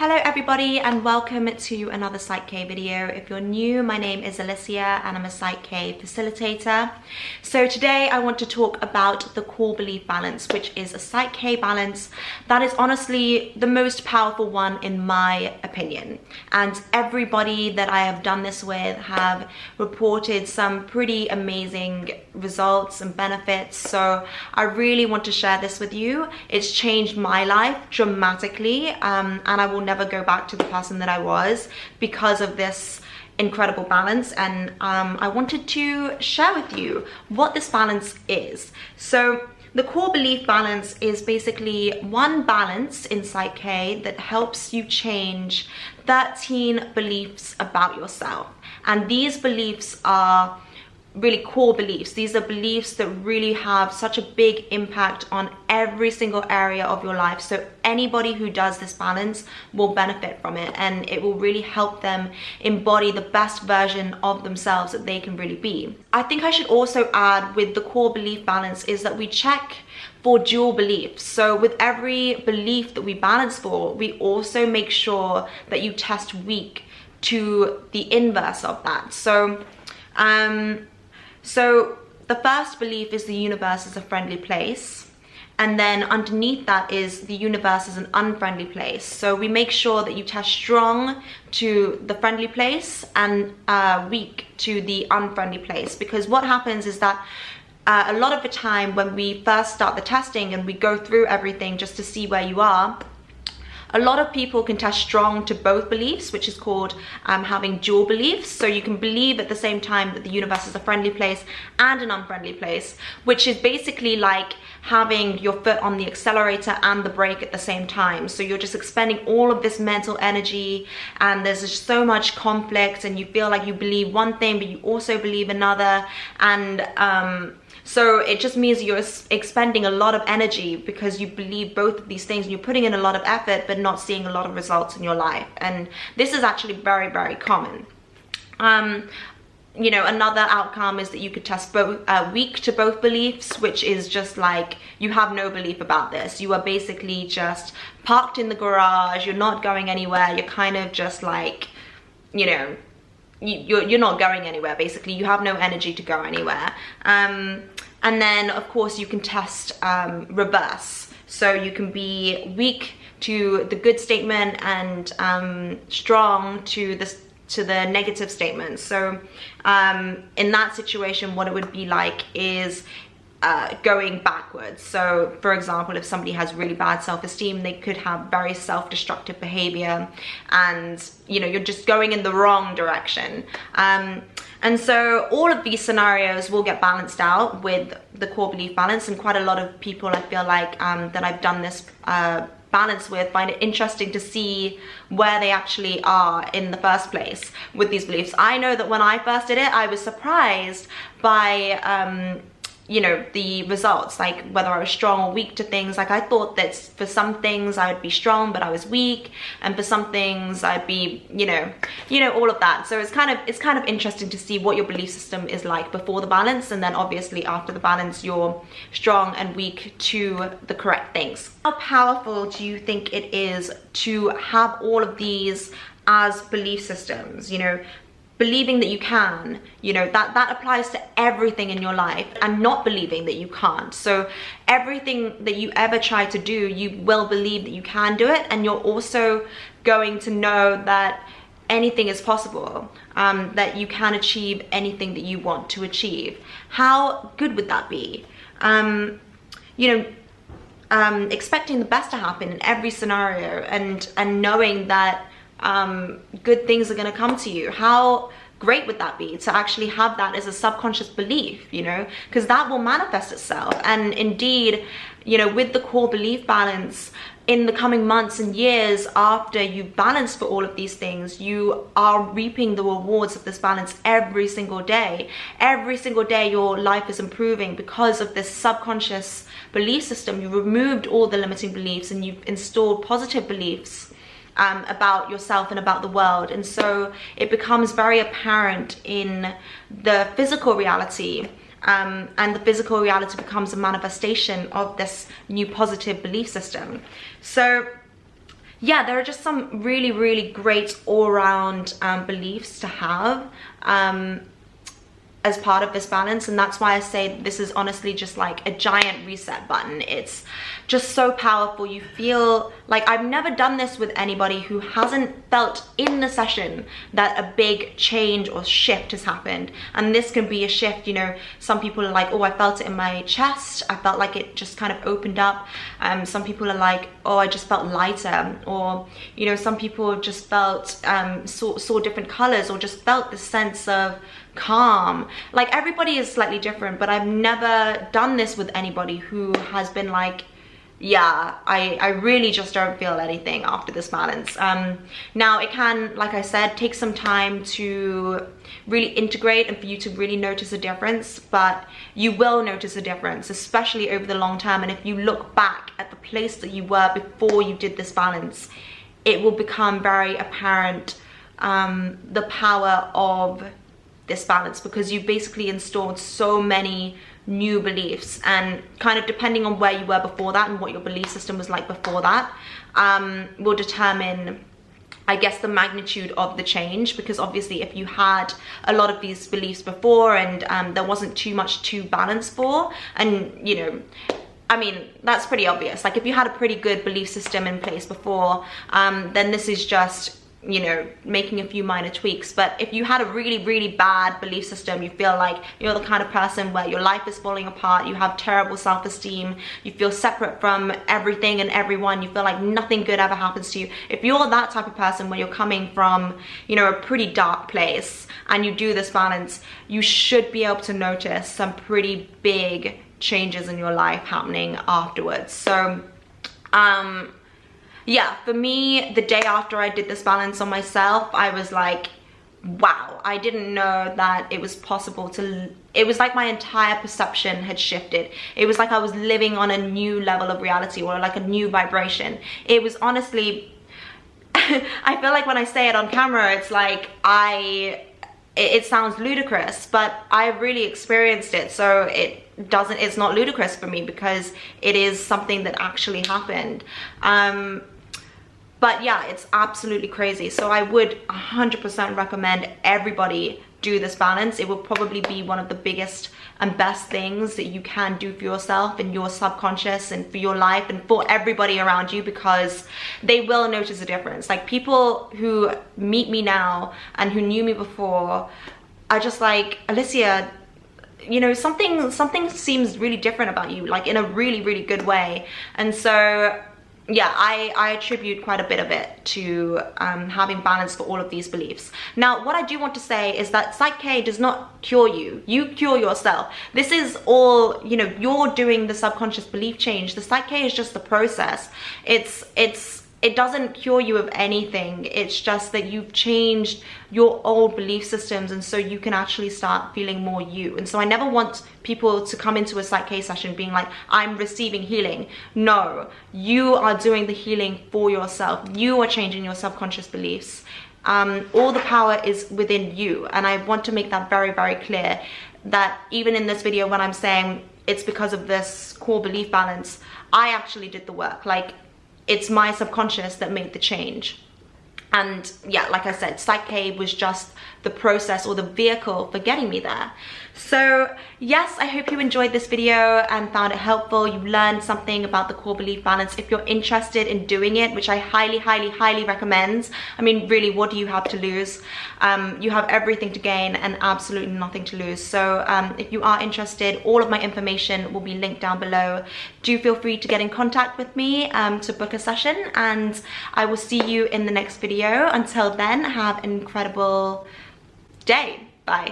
Hello everybody and welcome to another PSYCH-K video. If you're new, my name is Alicia and I'm a PSYCH-K facilitator. So today I want to talk about the core belief balance, which is a PSYCH-K balance that is honestly the most powerful one in my opinion. And everybody that I have done this with have reported some pretty amazing results and benefits. So I really want to share this with you. It's changed my life dramatically and I will never go back to the person that I was because of this incredible balance. And I wanted to share with you what this balance is. So the core belief balance is basically one balance in PSYCH-K that helps you change 13 beliefs about yourself. And these beliefs are really core beliefs. These are beliefs that really have such a big impact on every single area of your life. So anybody who does this balance will benefit from it, and it will really help them embody the best version of themselves that they can really be. I think I should also add with the core belief balance is that we check for dual beliefs. So with every belief that we balance for, we also make sure that you test weak to the inverse of that. So the first belief is the universe is a friendly place, and then underneath that is the universe is an unfriendly place. So we make sure that you test strong to the friendly place and weak to the unfriendly place, because what happens is that a lot of the time when we first start the testing and we go through everything just to see where you are, a lot of people can test strong to both beliefs, which is called having dual beliefs. So you can believe at the same time that the universe is a friendly place and an unfriendly place, which is basically like having your foot on the accelerator and the brake at the same time. So you're just expending all of this mental energy, and there's just so much conflict, and you feel like you believe one thing but you also believe another, and so it just means you're expending a lot of energy because you believe both of these things and you're putting in a lot of effort but not seeing a lot of results in your life. And this is actually very, very common. You know, another outcome is that you could test both weak to both beliefs, which is just like you have no belief about this. You are basically just parked in the garage, you're not going anywhere, you're kind of just like, you know, you're not going anywhere. Basically you have no energy to go anywhere. And then of course you can test reverse. So you can be weak to the good statement and strong to the negative statement. So in that situation, what it would be like is going backwards. So for example, if somebody has really bad self-esteem, they could have very self-destructive behavior, and you know, you're just going in the wrong direction. And so all of these scenarios will get balanced out with the core belief balance, and quite a lot of people, I feel like, that I've done this balance with find it interesting to see where they actually are in the first place with these beliefs. I know that when I first did it, I was surprised by you know, the results, like whether I was strong or weak to things. Like I thought that for some things I would be strong but I was weak, and for some things I'd be, you know, all of that. So it's kind of interesting to see what your belief system is like before the balance, and then obviously after the balance you're strong and weak to the correct things. How powerful do you think it is to have all of these as belief systems? You know, believing that you can, you know, that applies to everything in your life, and not believing that you can't. So everything that you ever try to do, you will believe that you can do it, and you're also going to know that anything is possible, that you can achieve anything that you want to achieve. How good would that be? You know, expecting the best to happen in every scenario, and knowing that good things are going to come to you. How great would that be to actually have that as a subconscious belief, you know, because that will manifest itself. And indeed, you know, with the core belief balance, in the coming months and years after you've balanced for all of these things, you are reaping the rewards of this balance every single day. Every single day your life is improving because of this subconscious belief system. You've removed all the limiting beliefs and you've installed positive beliefs about yourself and about the world. And so it becomes very apparent in the physical reality, and the physical reality becomes a manifestation of this new positive belief system. So yeah, there are just some really, really great all-round beliefs to have as part of this balance. And that's why I say this is honestly just like a giant reset button. It's just so powerful. You feel like, I've never done this with anybody who hasn't felt in the session that a big change or shift has happened. And this can be a shift, you know, some people are like, oh, I felt it in my chest, I felt like it just kind of opened up. Some people are like, oh, I just felt lighter. Or, you know, some people just felt saw different colors, or just felt the sense of calm. Like, everybody is slightly different, but I've never done this with anybody who has been like, yeah, I really just don't feel anything after this balance. Now it can, like I said, take some time to really integrate and for you to really notice a difference, but you will notice a difference, especially over the long term. And if you look back at the place that you were before you did this balance, it will become very apparent the power of this balance, because you basically installed so many new beliefs, and kind of depending on where you were before that and what your belief system was like before that will determine, I guess, the magnitude of the change. Because obviously if you had a lot of these beliefs before and there wasn't too much to balance for, and you know, I mean, that's pretty obvious. Like, if you had a pretty good belief system in place before, then this is just, you know, making a few minor tweaks. But if you had a really, really bad belief system, you feel like you're the kind of person where your life is falling apart, you have terrible self-esteem, you feel separate from everything and everyone, you feel like nothing good ever happens to you. If you're that type of person where you're coming from, you know, a pretty dark place, and you do this balance, you should be able to notice some pretty big changes in your life happening afterwards. So yeah, for me, the day after I did this balance on myself, I was like, wow, I didn't know that it was possible to, it was like my entire perception had shifted. It was like I was living on a new level of reality, or like a new vibration. It was honestly, I feel like when I say it on camera, it's like it sounds ludicrous, but I really experienced it, so it's not ludicrous for me, because it is something that actually happened. But yeah, it's absolutely crazy. So I would 100% recommend everybody do this balance. It will probably be one of the biggest and best things that you can do for yourself and your subconscious and for your life and for everybody around you, because they will notice a difference. Like, people who meet me now and who knew me before are just like, Alicia, you know, something seems really different about you, like in a really, really good way. And so yeah, I attribute quite a bit of it to having balance for all of these beliefs. Now, what I do want to say is that PSYCH-K does not cure you. You cure yourself. This is all, you know, you're doing the subconscious belief change. The PSYCH-K is just the process. It doesn't cure you of anything. It's just that you've changed your old belief systems, and so you can actually start feeling more you. And so I never want people to come into a PSYCH-K session being like, I'm receiving healing. No, you are doing the healing for yourself. You are changing your subconscious beliefs. All the power is within you. And I want to make that very, very clear, that even in this video, when I'm saying it's because of this core belief balance, I actually did the work. Like, it's my subconscious that made the change. And yeah, like I said, PSYCH-K was just the process or the vehicle for getting me there. So yes, I hope you enjoyed this video and found it helpful. You learned something about the core belief balance. If you're interested in doing it, which I highly, highly, highly recommend. I mean, really, what do you have to lose? You have everything to gain and absolutely nothing to lose. So if you are interested, all of my information will be linked down below. Do feel free to get in contact with me to book a session, and I will see you in the next video. Until then, have an incredible day. Bye.